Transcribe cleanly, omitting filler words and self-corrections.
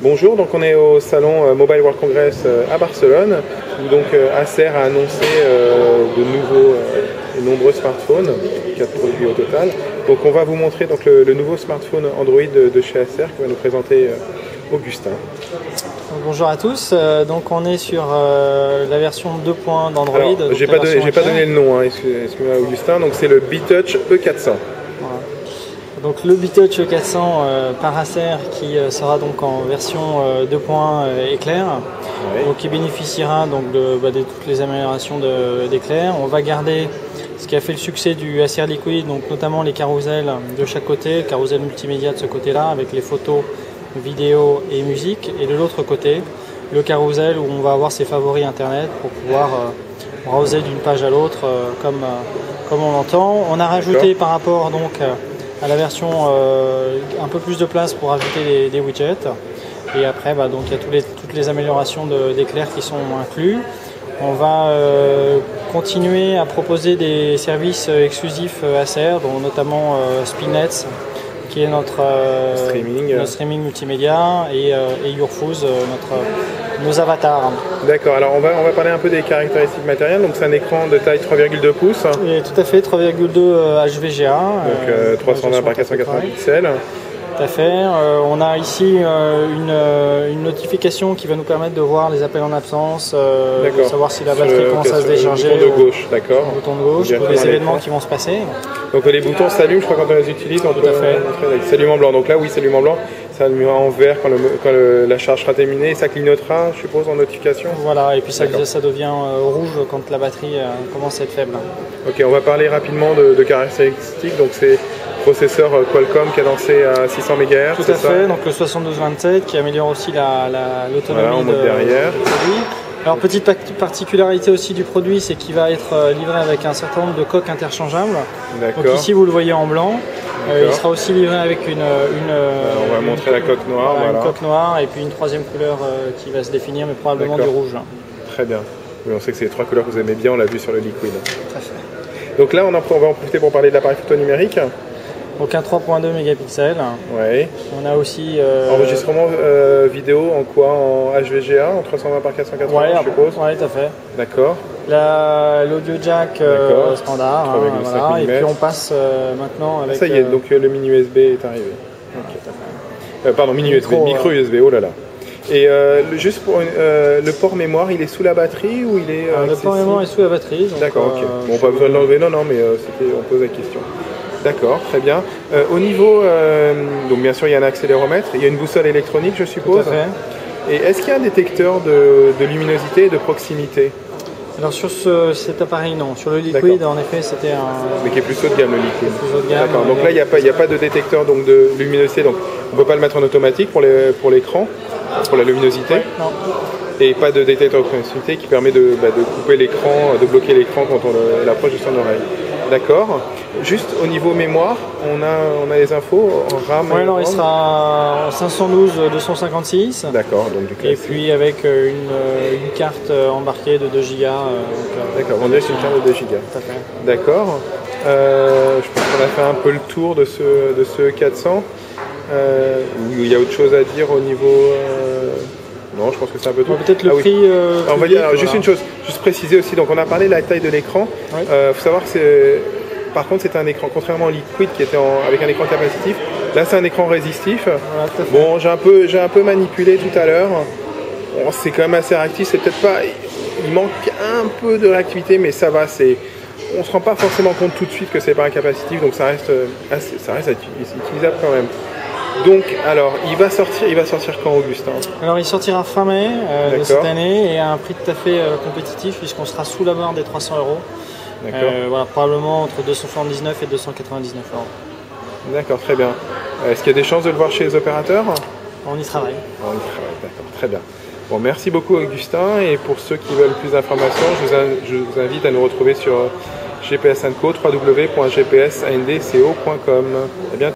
Bonjour, donc on est au salon Mobile World Congress à Barcelone, où donc Acer a annoncé de nombreux smartphones, 4 produits au total. Donc on va vous montrer donc le nouveau smartphone Android de chez Acer que va nous présenter Augustin. Bonjour à tous, donc on est sur la version 2.0 d'Android. J'ai pas donné le nom, hein, excusez-moi Augustin, donc c'est le BeTouch E400. Voilà. Donc le BeTouch E400 par Acer qui sera donc en version 2.0 éclair, Ouais. donc qui bénéficiera donc de toutes les améliorations d'éclair. On va garder ce qui a fait le succès du Acer Liquid, donc notamment les carousels de chaque côté, le carrousel multimédia de ce côté-là avec les photos, vidéo et musique, et de l'autre côté le carrousel où on va avoir ses favoris internet pour pouvoir browser d'une page à l'autre comme on l'entend. On a rajouté par rapport donc à la version un peu plus de place pour ajouter des widgets, et après donc il y a toutes les améliorations d'éclair qui sont inclus. On va continuer à proposer des services exclusifs Acer, dont notamment Spinets, qui est notre streaming multimédia, et Yourfuse, nos avatars. D'accord, alors on va parler un peu des caractéristiques matérielles. Donc c'est un écran de taille 3,2 pouces. Et tout à fait, 3,2 HVGA. Donc 320 par 480 pixels. Tout à fait. On a ici une notification qui va nous permettre de voir les appels en absence, de savoir si la batterie commence à se décharger. Le bouton de gauche, d'accord. Le bouton de gauche, pour les événements qui vont se passer. Donc les boutons s'allument, je crois, quand on les utilise, on peut montrer s'allume en blanc. Donc là, oui, s'allume en blanc, ça allumera en vert quand la charge sera terminée, et ça clignotera, je suppose, en notification. Voilà, et puis ça devient rouge quand la batterie commence à être faible. Ok, on va parler rapidement de caractéristiques. Donc c'est processeur Qualcomm cadencé à 600 MHz. Tout à fait, donc le 7227 qui améliore aussi l'autonomie du produit. Alors petite particularité aussi du produit, c'est qu'il va être livré avec un certain nombre de coques interchangeables. Donc ici vous le voyez en blanc. Il sera aussi livré avec on va montrer la coque noire. Une coque noire et puis une troisième couleur qui va se définir, mais probablement du rouge. Très bien. Oui, on sait que c'est les trois couleurs que vous aimez bien, on l'a vu sur le Liquid. Tout à fait. Donc là, on va en profiter pour parler de l'appareil photo numérique. Donc un 3.2 mégapixels. Ouais. On a aussi enregistrement vidéo en quoi? En HVGA, en 320 par 480, je suppose. Oui, tout à fait. D'accord. L'audio jack standard. Voilà. Et puis on passe maintenant avec. Ça y est, donc le mini USB est arrivé. Pardon, mini USB, micro USB. Oh là là. Et juste pour le port mémoire, il est sous la batterie ou il est le port mémoire est sous la batterie. D'accord, ok. Bon, pas besoin de l'enlever, non, mais on pose la question. D'accord, très bien. Au niveau, donc bien sûr il y a un accéléromètre, il y a une boussole électronique je suppose. Tout à fait. Et est-ce qu'il y a un détecteur de luminosité et de proximité? Alors sur cet appareil non, sur le Liquid en effet c'était un... Mais qui est plus haut de gamme le Liquid. Plus haut de gamme. D'accord, donc là il n'y a pas de détecteur donc, de luminosité, donc on ne peut pas le mettre en automatique pour l'écran, pour la luminosité. Non. Et pas de détecteur de proximité qui permet de couper l'écran, de bloquer l'écran quand on l'approche de son oreille. D'accord. Juste au niveau mémoire, on a les infos en RAM. Oui, alors il sera en 512 256. D'accord, donc du classique. Et puis avec une carte embarquée de 2 Go. D'accord, on dirait que c'est une carte de 2 Go. Tout à fait. D'accord. Je pense qu'on a fait un peu le tour de ce 400. Il y a autre chose à dire au niveau. Non, je pense que c'est un peu tout. Peut-être le prix. On va dire juste une chose, juste préciser aussi. Donc on a parlé de la taille de l'écran. Il faut savoir que par contre c'est un écran, contrairement au Liquid qui était avec un écran capacitif. Là c'est un écran résistif. Voilà, bon, j'ai un peu manipulé tout à l'heure. Bon, c'est quand même assez réactif. C'est peut-être pas. Il manque un peu de réactivité, mais ça va. On se rend pas forcément compte tout de suite que c'est pas un capacitif, donc ça reste utilisable quand même. Donc, alors, il va sortir quand, Augustin? Alors, il sortira fin mai de cette année et à un prix tout à fait compétitif puisqu'on sera sous la barre des 300 €. Voilà, probablement entre 279 et 299 €. D'accord, très bien. Est-ce qu'il y a des chances de le voir chez les opérateurs? On y travaille. On y travaille, d'accord, très bien. Bon, merci beaucoup, Augustin. Et pour ceux qui veulent plus d'informations, je vous invite à nous retrouver sur GPS & Co, www.gpsandco.com. À bientôt.